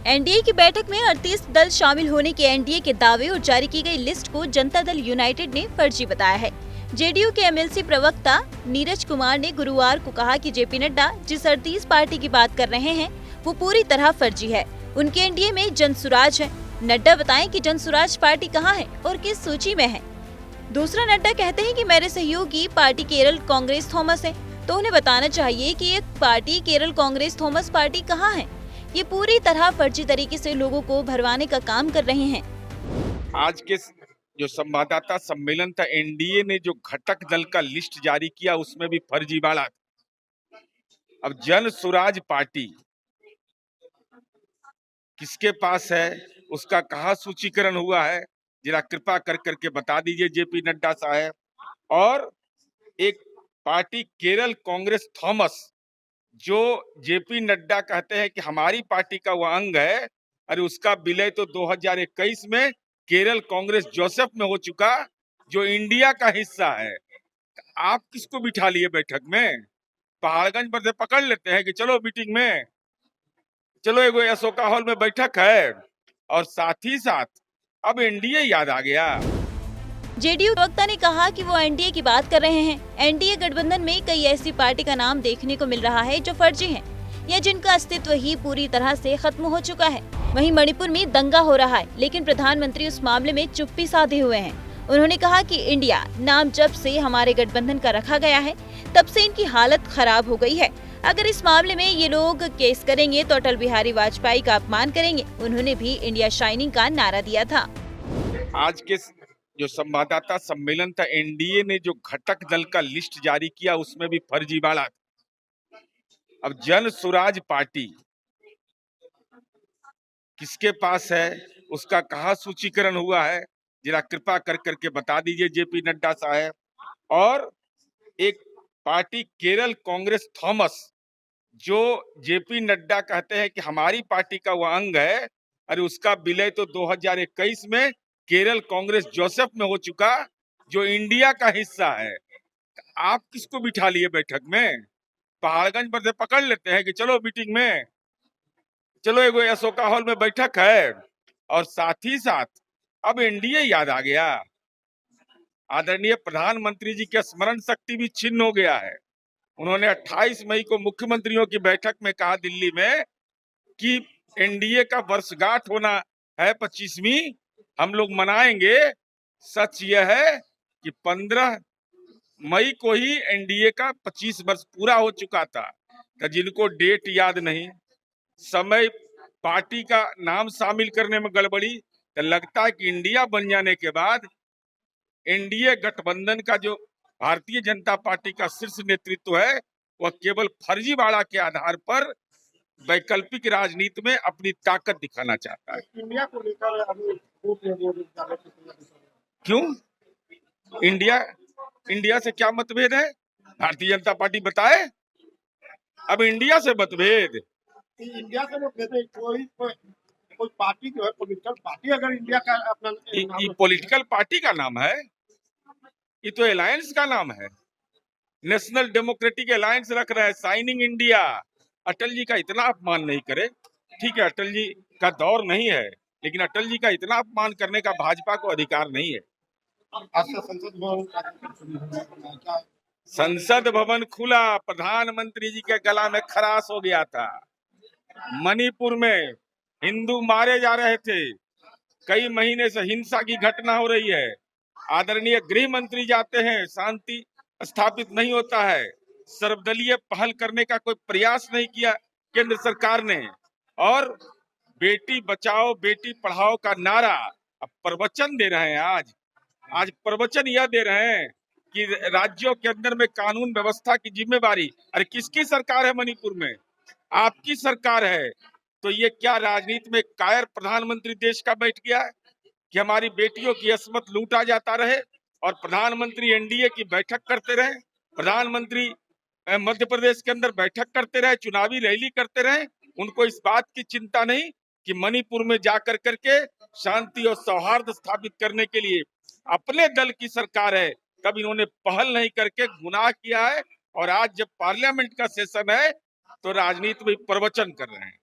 NDA की बैठक में 38 दल शामिल होने के एनडीए के दावे और जारी की गई लिस्ट को जनता दल यूनाइटेड ने फर्जी बताया है। जेडीयू के एमएलसी प्रवक्ता नीरज कुमार ने गुरुवार को कहा कि जेपी नड्डा जिस 38 पार्टी की बात कर रहे हैं वो पूरी तरह फर्जी है। उनके एनडीए में जनसुराज है। नड्डा बताएं कि जनसुराज पार्टी कहाँ है और किस सूची में है। दूसरा, नड्डा कहते हैं कि मेरे सहयोगी पार्टी केरल कांग्रेस थॉमस है, तो उन्हें बताना चाहिए कि ये party Kerala Congress Thomas party कहाँ है। ये पूरी तरह फर्जी तरीके से लोगों को भरवाने का काम कर रहे हैं। आज के जो संवाददाता सम्मेलन था, एनडीए ने जो घटक दल का लिस्ट जारी किया उसमें भी फर्जीवाड़ा। अब जन सुराज पार्टी किसके पास है, उसका कहाँ सूचीकरण हुआ है, जरा कृपा कर करके बता दीजिए जेपी नड्डा साहब। और एक पार्टी केरल कांग्रेस थॉमस, जो जेपी नड्डा कहते हैं कि हमारी पार्टी का वह अंग है, अरे उसका विलय तो 2021 में केरल कांग्रेस जोसेफ में हो चुका, जो इंडिया का हिस्सा है। आप किसको बिठा लिए बैठक में? पहाड़गंज पर से पकड़ लेते हैं कि चलो मीटिंग में, चलो एगो अशोका हॉल में बैठक है, और साथ ही साथ अब एनडीए याद आ गया। जेडीयू प्रवक्ता ने कहा कि वो एनडीए की बात कर रहे हैं। एनडीए गठबंधन में कई ऐसी पार्टी का नाम देखने को मिल रहा है जो फर्जी हैं या जिनका अस्तित्व ही पूरी तरह से खत्म हो चुका है। वहीं मणिपुर में दंगा हो रहा है, लेकिन प्रधानमंत्री उस मामले में चुप्पी साधे हुए हैं। उन्होंने कहा कि इंडिया नाम जब से हमारे गठबंधन का रखा गया है तब से इनकी हालत खराब हो गई है। अगर इस मामले में ये लोग केस करेंगे तो अटल बिहारी वाजपेयी का अपमान करेंगे। उन्होंने भी इंडिया शाइनिंग का नारा दिया था। आज के जो संवाददाता सम्मेलन था, एनडीए ने जो घटक दल का लिस्ट जारी किया उसमें भी फर्जीवाड़ा। अब जन सुराज पार्टी किसके पास है, उसका कहाँ सूचीकरण हुआ है, जरा कृपा कर करके बता दीजिए जेपी नड्डा साहब। और एक पार्टी केरल कांग्रेस थॉमस, जो जेपी नड्डा कहते हैं कि हमारी पार्टी का वह अंग है, अरे उसका विलय तो 2021 में केरल कांग्रेस जोसेफ में हो चुका, जो इंडिया का हिस्सा है। आप किसको बिठा लिए बैठक में? पहाड़गंज पर से पकड़ लेते हैं कि चलो मीटिंग में, चलो एगो अशोका हॉल में बैठक है, और साथ ही साथ अब एनडीए याद आ गया। आदरणीय प्रधानमंत्री जी की स्मरण शक्ति भी छिन्न हो गया है। उन्होंने 28 मई को मुख्यमंत्रियों की बैठक में कहा दिल्ली में कि एनडीए का वर्षगांठ होना है 25वीं, हम लोग मनाएंगे। सच यह है कि 15 मई को ही एनडीए का 25 वर्ष पूरा हो चुका था। तो जिनको डेट याद नहीं, समय, पार्टी का नाम शामिल करने में गड़बड़ी, तो लगता है कि इंडिया बन जाने के बाद एनडीए गठबंधन का जो भारतीय जनता पार्टी का शीर्ष नेतृत्व है वह केवल फर्जीवाड़ा के आधार पर वैकल्पिक राजनीति में अपनी ताकत दिखाना चाहता है। इंडिया को लेकर क्यों? इंडिया से क्या मतभेद है? भारतीय जनता पार्टी बताए। अब इंडिया से मतभेद, इंडिया से मतभेद, कोई पार्टी जो है पॉलिटिकल पार्टी अगर इंडिया का अपना ये पॉलिटिकल पार्टी का नाम है, ये तो अलायंस का नाम है। नेशनल डेमोक्रेटिक अलायंस रख रहा है, शाइनिंग इंडिया। अटल जी का इतना अपमान नहीं करे। ठीक है, अटल जी का दौर नहीं है, लेकिन अटल जी का इतना अपमान करने का भाजपा को अधिकार नहीं है। संसद भवन खुला, प्रधानमंत्री जी के गला में खराश हो गया था। मणिपुर में हिंदू मारे जा रहे थे, कई महीने से हिंसा की घटना हो रही है। आदरणीय गृह मंत्री जाते हैं, शांति स्थापित नहीं होता है। सर्वदलीय पहल करने का कोई प्रयास नहीं किया केंद्र सरकार ने, और बेटी बचाओ बेटी पढ़ाओ का नारा अब प्रवचन दे रहे हैं। आज प्रवचन यह दे रहे हैं कि राज्यों के अंदर में कानून व्यवस्था की जिम्मेवारी, अरे किसकी सरकार है मणिपुर में? आपकी सरकार है। तो ये क्या राजनीति में कायर प्रधानमंत्री देश का बैठ गया है कि हमारी बेटियों की अस्मत लूटा जाता रहे, और प्रधानमंत्री एनडीए की बैठक करते रहे, प्रधानमंत्री मध्य प्रदेश के अंदर बैठक करते रहे, चुनावी रैली करते रहे। उनको इस बात की चिंता नहीं कि मणिपुर में जाकर करके शांति और सौहार्द स्थापित करने के लिए अपने दल की सरकार है, तब इन्होंने पहल नहीं करके गुनाह किया है। और आज जब पार्लियामेंट का सेशन है तो राजनीति में प्रवचन कर रहे हैं।